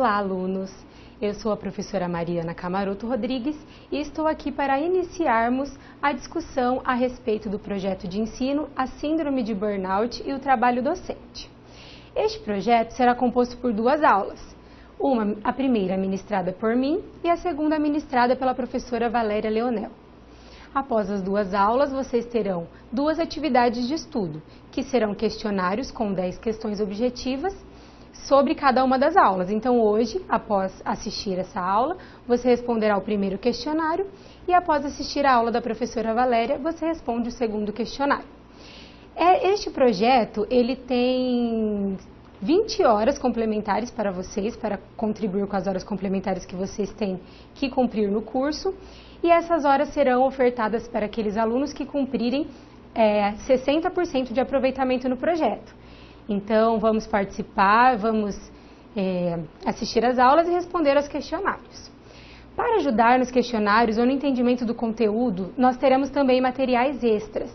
Olá, alunos! Eu sou a professora Mariana Camaroto Rodrigues e estou aqui para iniciarmos a discussão a respeito do projeto de ensino, a Síndrome de Burnout e o trabalho docente. Este projeto será composto por duas aulas, a primeira ministrada por mim e a segunda ministrada pela professora Valéria Leonel. Após as duas aulas, vocês terão duas atividades de estudo, que serão questionários com 10 questões objetivas sobre cada uma das aulas. Então, hoje, após assistir essa aula, você responderá o primeiro questionário e após assistir a aula da professora Valéria, você responde o segundo questionário. Este projeto, ele tem 20 horas complementares para vocês, para contribuir com as horas complementares que vocês têm que cumprir no curso, e essas horas serão ofertadas para aqueles alunos que cumprirem 60% de aproveitamento no projeto. Então, vamos participar, vamos assistir às aulas e responder aos questionários. Para ajudar nos questionários ou no entendimento do conteúdo, nós teremos também materiais extras.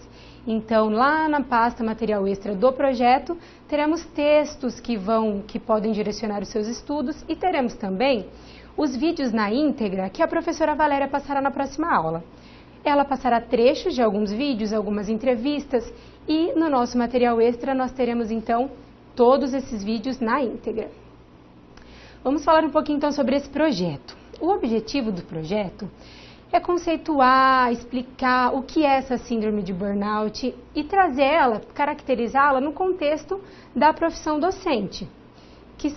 Então, lá na pasta material extra do projeto, teremos textos que podem direcionar os seus estudos e teremos também os vídeos na íntegra que a professora Valéria passará na próxima aula. Ela passará trechos de alguns vídeos, algumas entrevistas e no nosso material extra nós teremos então todos esses vídeos na íntegra. Vamos falar um pouquinho então sobre esse projeto. O objetivo do projeto é conceituar, explicar o que é essa síndrome de burnout e trazer ela, caracterizá-la no contexto da profissão docente, que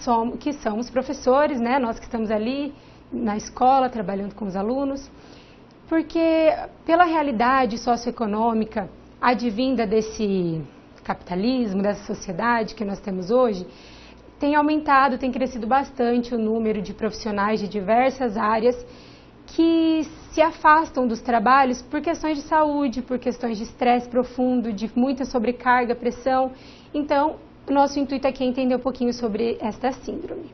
somos professores, né? Nós que estamos ali na escola trabalhando com os alunos, porque pela realidade socioeconômica advinda desse capitalismo, dessa sociedade que nós temos hoje, tem aumentado, tem crescido bastante o número de profissionais de diversas áreas que se afastam dos trabalhos por questões de saúde, por questões de estresse profundo, de muita sobrecarga, pressão. Então, o nosso intuito aqui é entender um pouquinho sobre esta síndrome.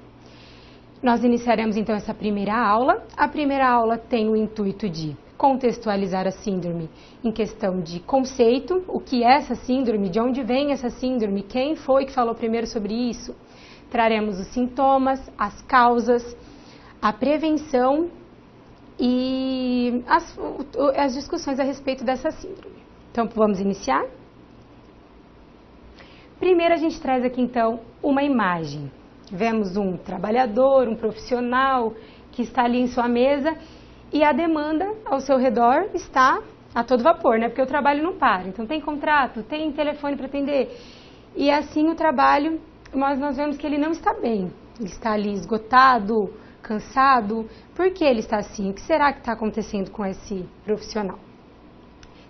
Nós iniciaremos então essa primeira aula. A primeira aula tem o intuito de contextualizar a síndrome em questão de conceito, o que é essa síndrome, de onde vem essa síndrome, quem foi que falou primeiro sobre isso. Traremos os sintomas, as causas, a prevenção e as discussões a respeito dessa síndrome. Então, vamos iniciar? Primeiro, a gente traz aqui, então, uma imagem. Vemos um trabalhador, um profissional que está ali em sua mesa e a demanda ao seu redor está a todo vapor, né? Porque o trabalho não para. Então, tem contrato, tem telefone para atender. E assim o trabalho, nós vemos que ele não está bem. Ele está ali esgotado, cansado. Por que ele está assim? O que será que está acontecendo com esse profissional?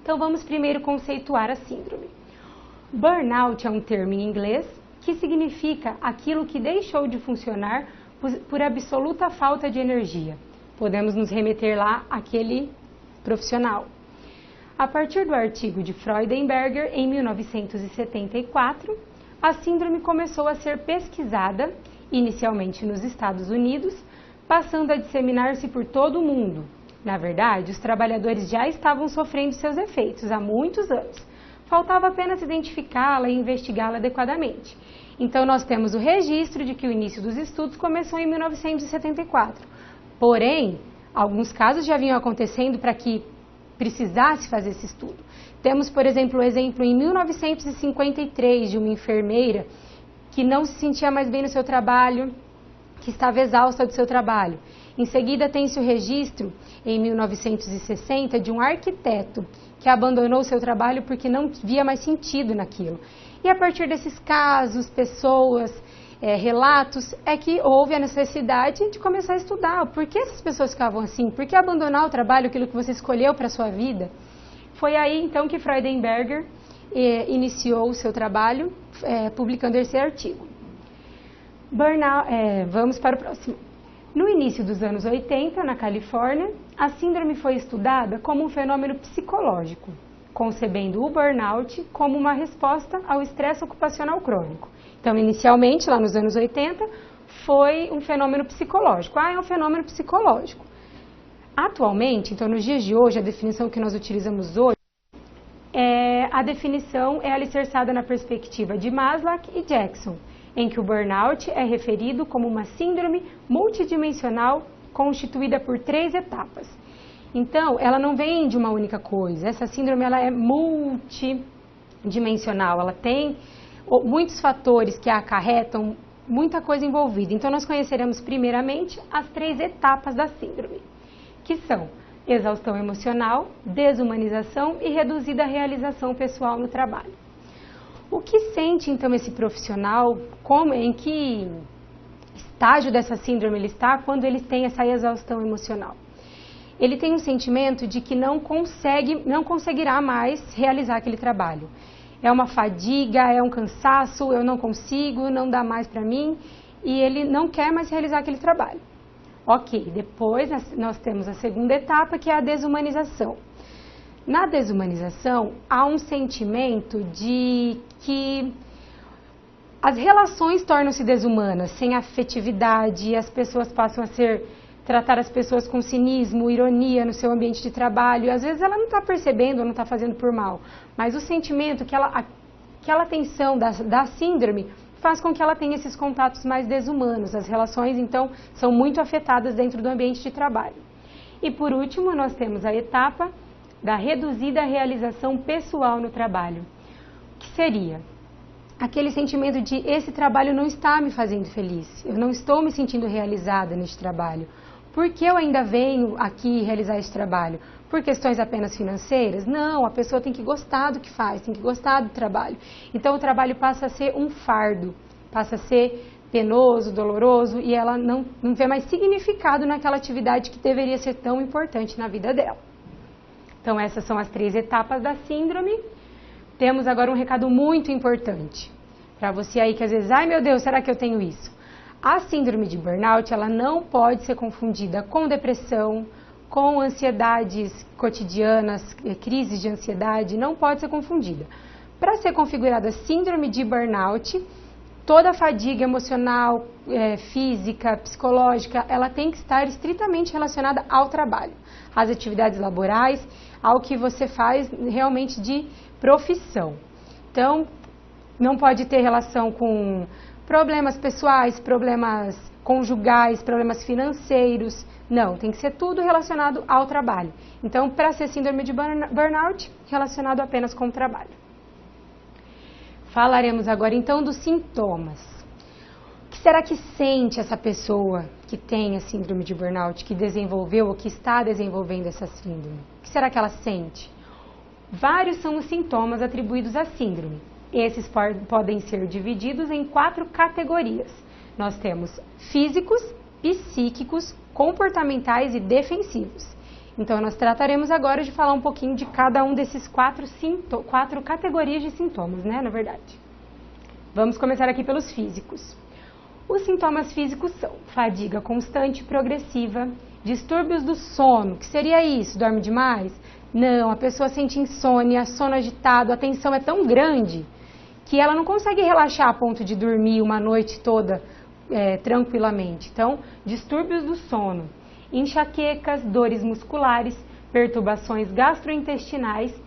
Então, vamos primeiro conceituar a síndrome. Burnout é um termo em inglês que significa aquilo que deixou de funcionar por absoluta falta de energia. Podemos nos remeter lá àquele profissional. A partir do artigo de Freudenberger, em 1974, a síndrome começou a ser pesquisada, inicialmente nos Estados Unidos, passando a disseminar-se por todo o mundo. Na verdade, os trabalhadores já estavam sofrendo seus efeitos há muitos anos. Faltava apenas identificá-la e investigá-la adequadamente. Então, nós temos o registro de que o início dos estudos começou em 1974. Porém, alguns casos já vinham acontecendo para que precisasse fazer esse estudo. Temos, por exemplo, o exemplo em 1953 de uma enfermeira que não se sentia mais bem no seu trabalho, que estava exausta do seu trabalho. Em seguida, tem-se o registro, em 1960, de um arquiteto que abandonou o seu trabalho porque não via mais sentido naquilo. E a partir desses casos, pessoas, relatos, é que houve a necessidade de começar a estudar. Por que essas pessoas ficavam assim? Por que abandonar o trabalho, aquilo que você escolheu para a sua vida? Foi aí, então, que Freudenberger iniciou o seu trabalho, publicando esse artigo. Vamos para o próximo. No início dos anos 80, na Califórnia, a síndrome foi estudada como um fenômeno psicológico, concebendo o burnout como uma resposta ao estresse ocupacional crônico. Então, inicialmente, lá nos anos 80, foi um fenômeno psicológico. É um fenômeno psicológico. Atualmente, então, nos dias de hoje, a definição que nós utilizamos hoje, a definição é alicerçada na perspectiva de Maslow e Jackson. em que o burnout é referido como uma síndrome multidimensional constituída por 3 etapas. Então, ela não vem de uma única coisa. Essa síndrome ela é multidimensional, ela tem muitos fatores que a acarretam, muita coisa envolvida. Então, nós conheceremos primeiramente as 3 etapas da síndrome, que são exaustão emocional, desumanização e reduzida realização pessoal no trabalho. O que sente, então, esse profissional, em que estágio dessa síndrome ele está quando ele tem essa exaustão emocional? Ele tem um sentimento de que não conseguirá mais realizar aquele trabalho. É uma fadiga, é um cansaço, eu não consigo, não dá mais para mim, e ele não quer mais realizar aquele trabalho. Ok, depois nós temos a segunda etapa, que é a desumanização. Na desumanização, há um sentimento de que as relações tornam-se desumanas, sem afetividade, as pessoas passam a tratar as pessoas com cinismo, ironia no seu ambiente de trabalho, e às vezes ela não está percebendo ou não está fazendo por mal, mas o sentimento, aquela tensão da síndrome faz com que ela tenha esses contatos mais desumanos, as relações então são muito afetadas dentro do ambiente de trabalho. E por último nós temos a etapa da reduzida realização pessoal no trabalho, que seria aquele sentimento de esse trabalho não está me fazendo feliz, eu não estou me sentindo realizada neste trabalho. Por que eu ainda venho aqui realizar esse trabalho? Por questões apenas financeiras? Não, a pessoa tem que gostar do que faz, tem que gostar do trabalho. Então o trabalho passa a ser um fardo, passa a ser penoso, doloroso e ela não vê mais significado naquela atividade que deveria ser tão importante na vida dela. Então essas são as 3 etapas da síndrome. Temos agora um recado muito importante para você aí que às vezes, ai meu Deus, será que eu tenho isso? A síndrome de burnout, ela não pode ser confundida com depressão, com ansiedades cotidianas, crises de ansiedade, não pode ser confundida. Para ser configurada síndrome de burnout, toda a fadiga emocional, física, psicológica, ela tem que estar estritamente relacionada ao trabalho, às atividades laborais, ao que você faz realmente de profissão. Então, não pode ter relação com problemas pessoais, problemas conjugais, problemas financeiros, não, tem que ser tudo relacionado ao trabalho. Então, para ser síndrome de burnout, relacionado apenas com o trabalho. Falaremos agora então dos sintomas. O que será que sente essa pessoa que tem a síndrome de burnout, que desenvolveu ou que está desenvolvendo essa síndrome? O que será que ela sente? Vários são os sintomas atribuídos à síndrome. Esses podem ser divididos em 4 categorias. Nós temos físicos, psíquicos, comportamentais e defensivos. Então, nós trataremos agora de falar um pouquinho de cada um desses 4 categorias de sintomas, né, na verdade. Vamos começar aqui pelos físicos. Os sintomas físicos são fadiga constante e progressiva, distúrbios do sono, que seria isso? Dorme demais? Não, a pessoa sente insônia, sono agitado, a tensão é tão grande que ela não consegue relaxar a ponto de dormir uma noite toda tranquilamente. Então, distúrbios do sono, enxaquecas, dores musculares, perturbações gastrointestinais,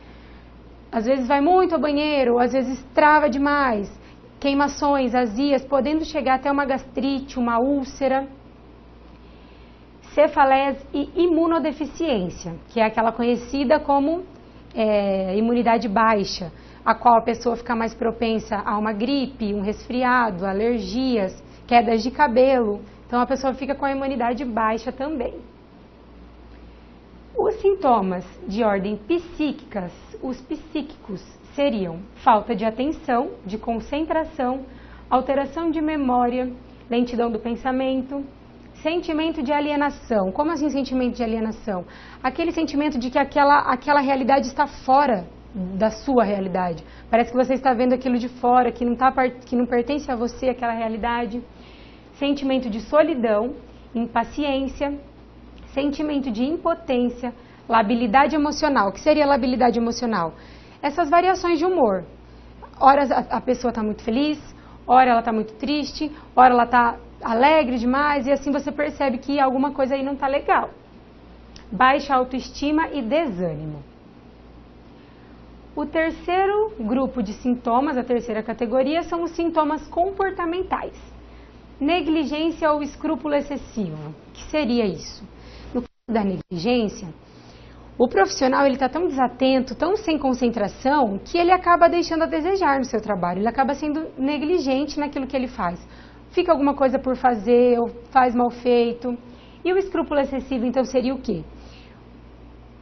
às vezes vai muito ao banheiro, às vezes trava demais, queimações, azias, podendo chegar até uma gastrite, uma úlcera, cefaleia e imunodeficiência, que é aquela conhecida como imunidade baixa, a qual a pessoa fica mais propensa a uma gripe, um resfriado, alergias, quedas de cabelo. Então, a pessoa fica com a imunidade baixa também. Os sintomas de ordem psíquicas, os psíquicos, seriam falta de atenção, de concentração, alteração de memória, lentidão do pensamento, sentimento de alienação. Como assim sentimento de alienação? Aquele sentimento de que aquela realidade está fora da sua realidade. Parece que você está vendo aquilo de fora, que não pertence a você, aquela realidade. Sentimento de solidão, impaciência, sentimento de impotência, labilidade emocional. O que seria labilidade emocional? Essas variações de humor. Ora a pessoa está muito feliz, ora ela está muito triste, ora ela está alegre demais, e assim você percebe que alguma coisa aí não está legal. Baixa autoestima e desânimo. O terceiro grupo de sintomas, a terceira categoria, são os sintomas comportamentais. Negligência ou escrúpulo excessivo. O que seria isso? No caso da negligência, o profissional está tão desatento, tão sem concentração, que ele acaba deixando a desejar no seu trabalho. Ele acaba sendo negligente naquilo que ele faz. Fica alguma coisa por fazer, ou faz mal feito. E o escrúpulo excessivo, então, seria o quê?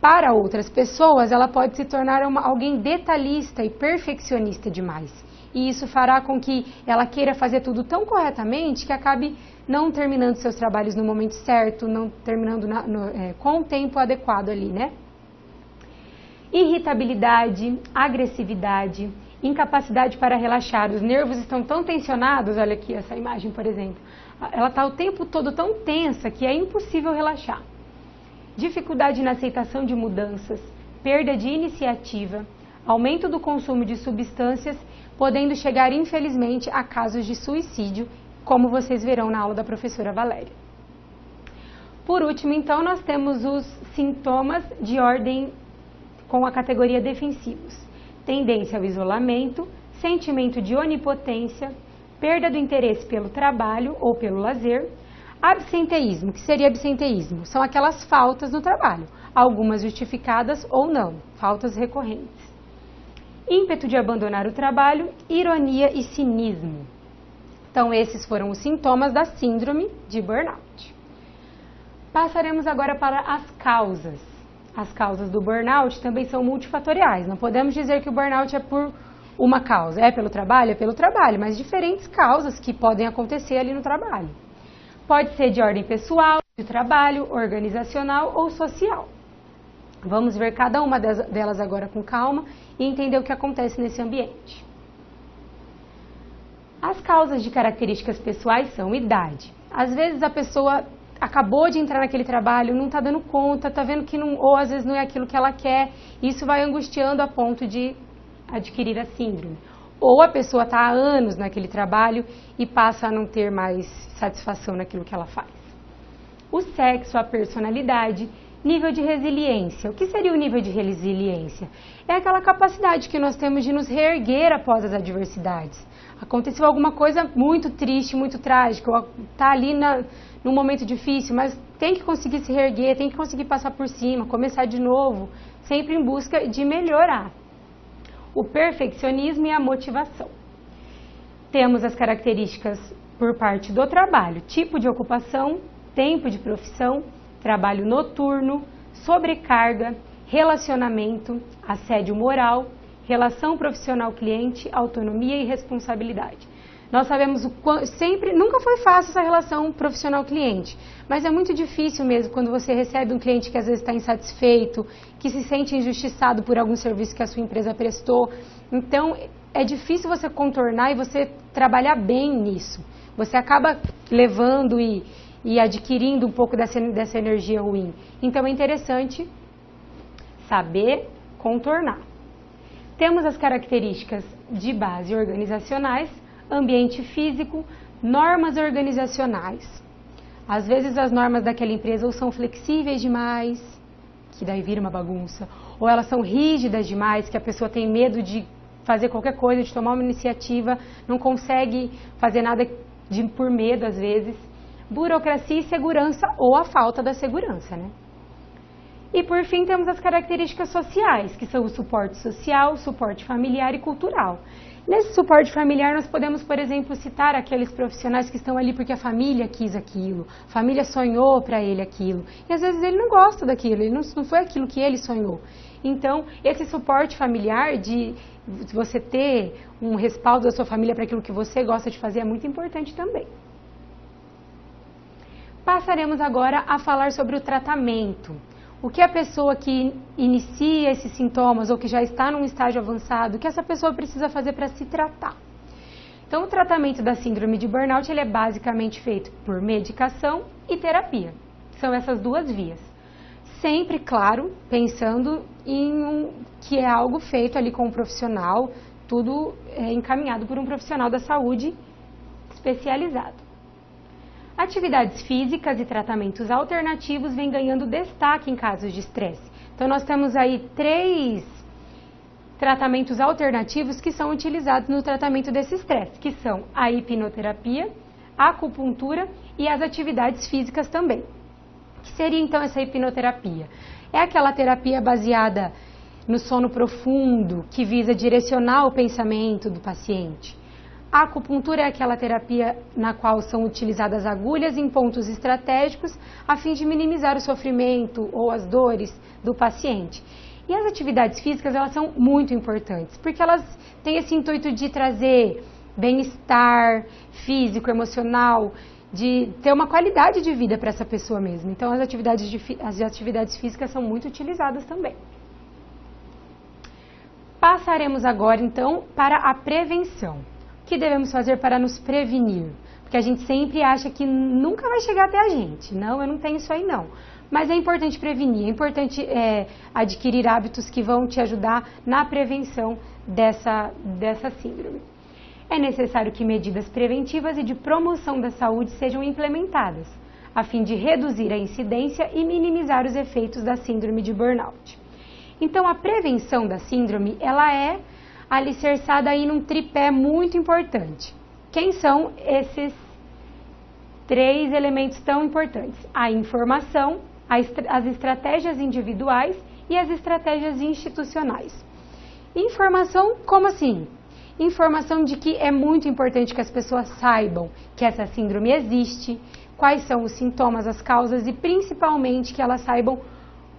Para outras pessoas, ela pode se tornar alguém detalhista e perfeccionista demais. E isso fará com que ela queira fazer tudo tão corretamente que acabe não terminando seus trabalhos no momento certo, não terminando com o tempo adequado ali, né? Irritabilidade, agressividade, incapacidade para relaxar. Os nervos estão tão tensionados, olha aqui essa imagem, por exemplo. Ela está o tempo todo tão tensa que é impossível relaxar. Dificuldade na aceitação de mudanças, perda de iniciativa, aumento do consumo de substâncias, podendo chegar, infelizmente, a casos de suicídio, como vocês verão na aula da professora Valéria. Por último, então, nós temos os sintomas de ordem com a categoria defensivos. Tendência ao isolamento, sentimento de onipotência, perda do interesse pelo trabalho ou pelo lazer. Absenteísmo, que seria absenteísmo? São aquelas faltas no trabalho, algumas justificadas ou não, faltas recorrentes. Ímpeto de abandonar o trabalho, ironia e cinismo. Então, esses foram os sintomas da síndrome de burnout. Passaremos agora para as causas. As causas do burnout também são multifatoriais. Não podemos dizer que o burnout é por uma causa. É pelo trabalho, mas diferentes causas que podem acontecer ali no trabalho. Pode ser de ordem pessoal, de trabalho, organizacional ou social. Vamos ver cada uma delas agora com calma e entender o que acontece nesse ambiente. As causas de características pessoais são idade. Às vezes a pessoa acabou de entrar naquele trabalho, não está dando conta, está vendo que não, ou às vezes não é aquilo que ela quer, isso vai angustiando a ponto de adquirir a síndrome. Ou a pessoa está há anos naquele trabalho e passa a não ter mais satisfação naquilo que ela faz. O sexo, a personalidade, nível de resiliência. O que seria o nível de resiliência? É aquela capacidade que nós temos de nos reerguer após as adversidades. Aconteceu alguma coisa muito triste, muito trágica, ou está ali num momento difícil, mas tem que conseguir se reerguer, tem que conseguir passar por cima, começar de novo, sempre em busca de melhorar. O perfeccionismo e a motivação. Temos as características por parte do trabalho, tipo de ocupação, tempo de profissão, trabalho noturno, sobrecarga, relacionamento, assédio moral, relação profissional-cliente, autonomia e responsabilidade. Nós sabemos nunca foi fácil essa relação profissional-cliente, mas é muito difícil mesmo quando você recebe um cliente que às vezes está insatisfeito, que se sente injustiçado por algum serviço que a sua empresa prestou. Então, é difícil você contornar e você trabalhar bem nisso. Você acaba levando e adquirindo um pouco dessa energia ruim. Então, é interessante saber contornar. Temos as características de base organizacionais, ambiente físico, normas organizacionais. Às vezes as normas daquela empresa ou são flexíveis demais, que daí vira uma bagunça, ou elas são rígidas demais, que a pessoa tem medo de fazer qualquer coisa, de tomar uma iniciativa, não consegue fazer nada por medo às vezes. Burocracia e segurança ou a falta da segurança, né? E por fim temos as características sociais, que são o suporte social, suporte familiar e cultural. Nesse suporte familiar nós podemos, por exemplo, citar aqueles profissionais que estão ali porque a família quis aquilo, a família sonhou para ele aquilo, e às vezes ele não gosta daquilo, ele não foi aquilo que ele sonhou. Então, esse suporte familiar de você ter um respaldo da sua família para aquilo que você gosta de fazer é muito importante também. Passaremos agora a falar sobre o tratamento. O que a pessoa que inicia esses sintomas ou que já está num estágio avançado, o que essa pessoa precisa fazer para se tratar? Então, o tratamento da síndrome de burnout ele é basicamente feito por medicação e terapia. São essas duas vias. Sempre, claro, pensando que é algo feito ali com um profissional, tudo encaminhado por um profissional da saúde especializado. Atividades físicas e tratamentos alternativos vêm ganhando destaque em casos de estresse. Então, nós temos aí três tratamentos alternativos que são utilizados no tratamento desse estresse, que são a hipnoterapia, a acupuntura e as atividades físicas também. O que seria então essa hipnoterapia? É aquela terapia baseada no sono profundo, que visa direcionar o pensamento do paciente. A acupuntura é aquela terapia na qual são utilizadas agulhas em pontos estratégicos a fim de minimizar o sofrimento ou as dores do paciente. E as atividades físicas, elas são muito importantes, porque elas têm esse intuito de trazer bem-estar físico, emocional, de ter uma qualidade de vida para essa pessoa mesmo. Então, as atividades físicas são muito utilizadas também. Passaremos agora, então, para a prevenção. O que devemos fazer para nos prevenir? Porque a gente sempre acha que nunca vai chegar até a gente. Não, eu não tenho isso aí não. Mas é importante prevenir, é importante adquirir hábitos que vão te ajudar na prevenção dessa síndrome. É necessário que medidas preventivas e de promoção da saúde sejam implementadas, a fim de reduzir a incidência e minimizar os efeitos da síndrome de burnout. Então, a prevenção da síndrome, ela é alicerçada aí num tripé muito importante. Quem são esses 3 elementos tão importantes? A informação, as estratégias individuais e as estratégias institucionais. Informação, como assim? Informação de que é muito importante que as pessoas saibam que essa síndrome existe, quais são os sintomas, as causas e principalmente que elas saibam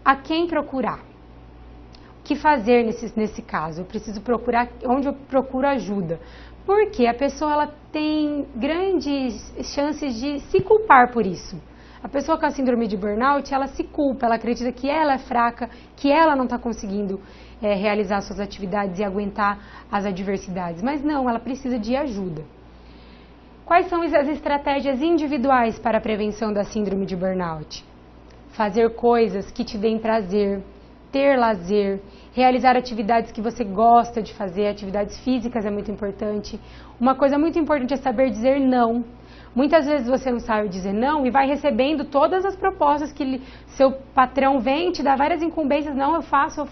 a quem procurar. O que fazer nesse caso? Eu preciso procurar, onde eu procuro ajuda? Porque a pessoa ela tem grandes chances de se culpar por isso. A pessoa com a síndrome de burnout, ela se culpa, ela acredita que ela é fraca, que ela não está conseguindo realizar suas atividades e aguentar as adversidades. Mas não, ela precisa de ajuda. Quais são as estratégias individuais para a prevenção da síndrome de burnout? Fazer coisas que te deem prazer, ter lazer, realizar atividades que você gosta de fazer, atividades físicas é muito importante. Uma coisa muito importante é saber dizer não. Muitas vezes você não sabe dizer não e vai recebendo todas as propostas que seu patrão vem, te dá várias incumbências, não, eu faço.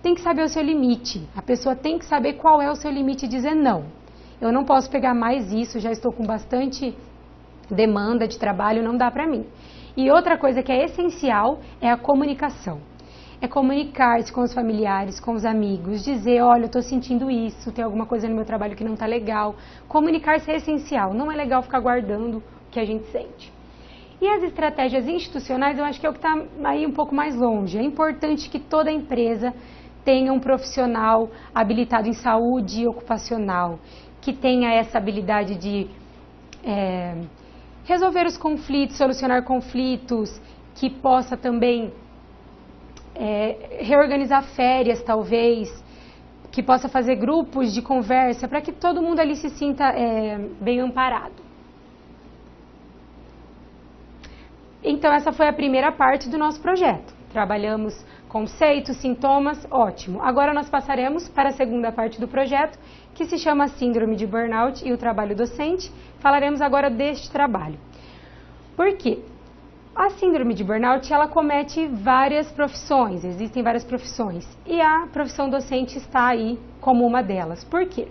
Tem que saber o seu limite. A pessoa tem que saber qual é o seu limite e dizer não. Eu não posso pegar mais isso, já estou com bastante demanda de trabalho, não dá para mim. E outra coisa que é essencial é a comunicação. É comunicar-se com os familiares, com os amigos, dizer, olha, eu estou sentindo isso, tem alguma coisa no meu trabalho que não está legal. Comunicar-se é essencial, não é legal ficar guardando o que a gente sente. E as estratégias institucionais, eu acho que é o que está aí um pouco mais longe. É importante que toda empresa tenha um profissional habilitado em saúde ocupacional, que tenha essa habilidade de resolver os conflitos, solucionar conflitos, que possa também reorganizar férias, talvez, que possa fazer grupos de conversa para que todo mundo ali se sinta bem amparado. Então, essa foi a primeira parte do nosso projeto. Trabalhamos conceitos, sintomas, ótimo. Agora nós passaremos para a segunda parte do projeto, que se chama Síndrome de Burnout e o Trabalho Docente. Falaremos agora deste trabalho. Por quê? A síndrome de burnout, ela comete várias profissões, existem várias profissões, e a profissão docente está aí como uma delas. Por quê?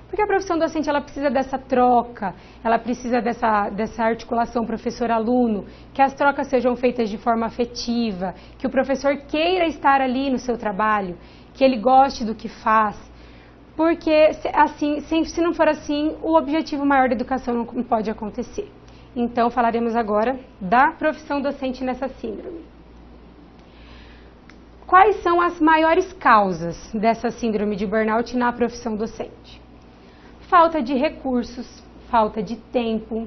Porque a profissão docente, ela precisa dessa troca, ela precisa dessa articulação professor-aluno, que as trocas sejam feitas de forma afetiva, que o professor queira estar ali no seu trabalho, que ele goste do que faz, porque assim, se não for assim, o objetivo maior da educação não pode acontecer. Então, falaremos agora da profissão docente nessa síndrome. Quais são as maiores causas dessa síndrome de burnout na profissão docente? Falta de recursos, falta de tempo,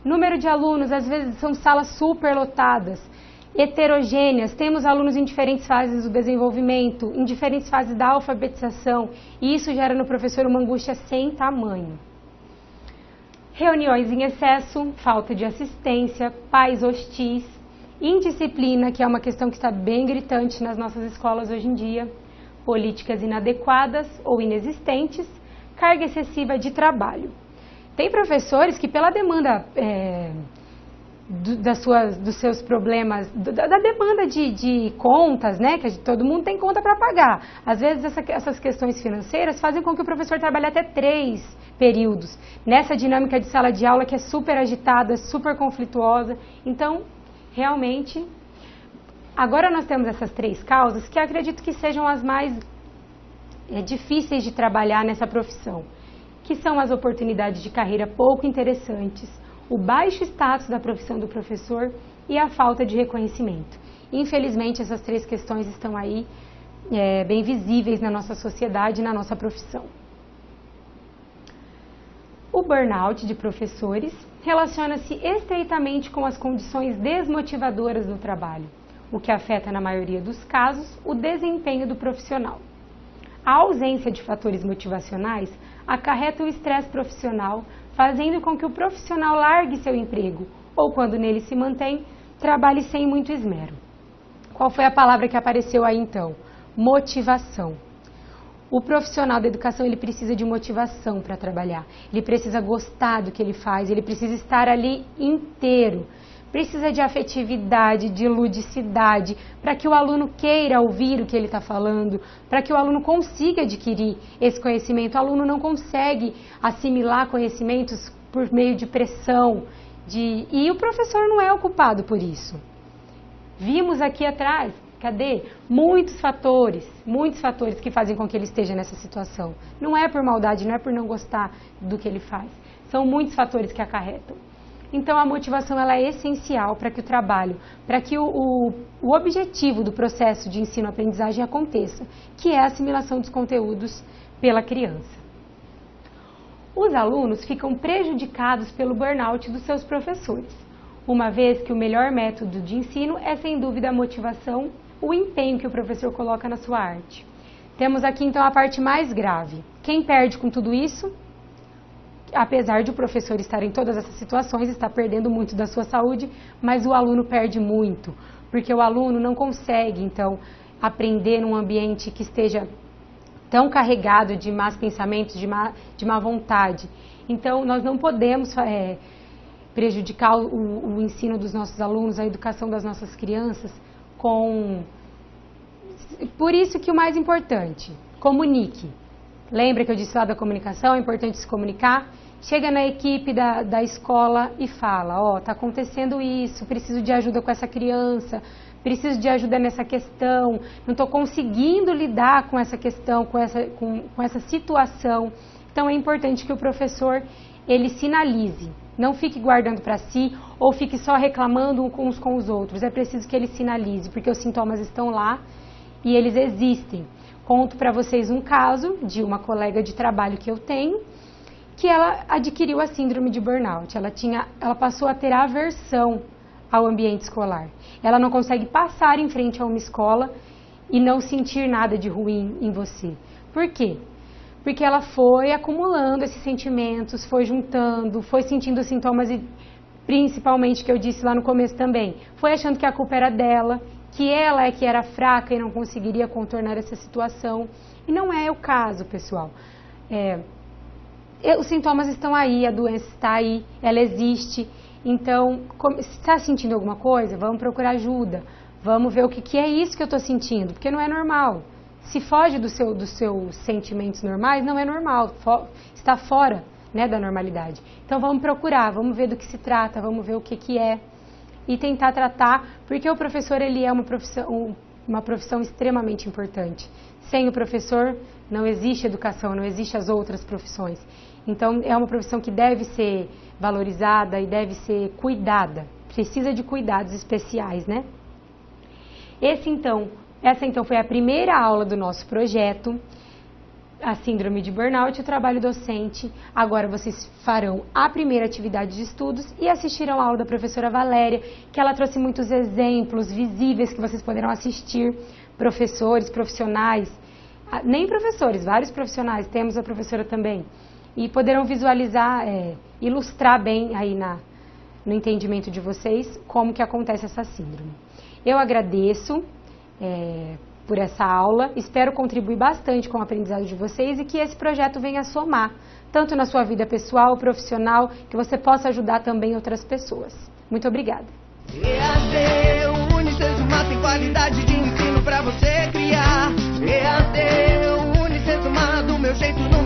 número de alunos, às vezes são salas superlotadas, heterogêneas, temos alunos em diferentes fases do desenvolvimento, em diferentes fases da alfabetização, e isso gera no professor uma angústia sem tamanho. Reuniões em excesso, falta de assistência, pais hostis, indisciplina, que é uma questão que está bem gritante nas nossas escolas hoje em dia, políticas inadequadas ou inexistentes, carga excessiva de trabalho. Tem professores que, pela demanda dos seus problemas, da demanda de contas, né? Que todo mundo tem conta para pagar. Às vezes essas questões financeiras fazem com que o professor trabalhe até 3 períodos, nessa dinâmica de sala de aula que é super agitada, super conflituosa. Então, realmente, agora nós temos essas 3 causas que acredito que sejam as mais difíceis de trabalhar nessa profissão, que são as oportunidades de carreira pouco interessantes, o baixo status da profissão do professor e a falta de reconhecimento. Infelizmente, essas 3 questões estão aí bem visíveis na nossa sociedade e na nossa profissão. O burnout de professores relaciona-se estreitamente com as condições desmotivadoras do trabalho, o que afeta, na maioria dos casos, o desempenho do profissional. A ausência de fatores motivacionais acarreta o estresse profissional, fazendo com que o profissional largue seu emprego, ou quando nele se mantém, trabalhe sem muito esmero. Qual foi a palavra que apareceu aí então? Motivação. O profissional da educação, ele precisa de motivação para trabalhar, ele precisa gostar do que ele faz, ele precisa estar ali inteiro, precisa de afetividade, de ludicidade, para que o aluno queira ouvir o que ele está falando, para que o aluno consiga adquirir esse conhecimento. O aluno não consegue assimilar conhecimentos por meio de pressão, e o professor não é o culpado por isso. Vimos aqui atrás, cadê? Muitos fatores que fazem com que ele esteja nessa situação. Não é por maldade, não é por não gostar do que ele faz. São muitos fatores que acarretam. Então, a motivação ela é essencial para que o trabalho, para que o objetivo do processo de ensino-aprendizagem aconteça, que é a assimilação dos conteúdos pela criança. Os alunos ficam prejudicados pelo burnout dos seus professores, uma vez que o melhor método de ensino é, sem dúvida, a motivação, o empenho que o professor coloca na sua arte. Temos aqui, então, a parte mais grave. Quem perde com tudo isso? Apesar de o professor estar em todas essas situações, está perdendo muito da sua saúde, mas o aluno perde muito, porque o aluno não consegue, então, aprender num ambiente que esteja tão carregado de más pensamentos, de má vontade. Então, nós não podemos prejudicar o ensino dos nossos alunos, a educação das nossas crianças, Por isso que o mais importante, comunique. Lembra que eu disse lá da comunicação, é importante se comunicar? Chega na equipe da escola e fala, está acontecendo isso, preciso de ajuda com essa criança, preciso de ajuda nessa questão, não estou conseguindo lidar com essa questão, com essa situação. Então é importante que o professor, ele sinalize, não fique guardando para si ou fique só reclamando uns com os outros. É preciso que ele sinalize, porque os sintomas estão lá e eles existem. Conto para vocês um caso de uma colega de trabalho que eu tenho, que ela adquiriu a síndrome de burnout. Ela passou a ter aversão ao ambiente escolar. Ela não consegue passar em frente a uma escola e não sentir nada de ruim em você. Por quê? Porque ela foi acumulando esses sentimentos, foi juntando, foi sentindo sintomas e principalmente, que eu disse lá no começo também, foi achando que a culpa era dela, que ela é que era fraca e não conseguiria contornar essa situação. E não é o caso, pessoal. Os sintomas estão aí, a doença está aí, ela existe. Então, se está sentindo alguma coisa, vamos procurar ajuda. Vamos ver o que é isso que eu estou sentindo, porque não é normal. Se foge dos seus sentimentos normais, não é normal, está fora, né, da normalidade. Então, vamos procurar, vamos ver do que se trata, vamos ver o que é e tentar tratar, porque o professor ele é uma profissão extremamente importante. Sem o professor, não existe educação, não existem as outras profissões. Então, é uma profissão que deve ser valorizada e deve ser cuidada. Precisa de cuidados especiais, né? Essa, então, foi a primeira aula do nosso projeto, a síndrome de burnout e o trabalho docente. Agora vocês farão a primeira atividade de estudos e assistirão a aula da professora Valéria, que ela trouxe muitos exemplos visíveis que vocês poderão assistir. Professores, profissionais, nem professores, vários profissionais, temos a professora também. E poderão visualizar, ilustrar bem aí no entendimento de vocês como que acontece essa síndrome. Eu agradeço por essa aula, espero contribuir bastante com o aprendizado de vocês e que esse projeto venha somar, tanto na sua vida pessoal, profissional, que você possa ajudar também outras pessoas. Muito obrigada. EAD, o Unicesumar tem qualidade de ensino pra você criar. EAD, o Unicesumar do meu jeito não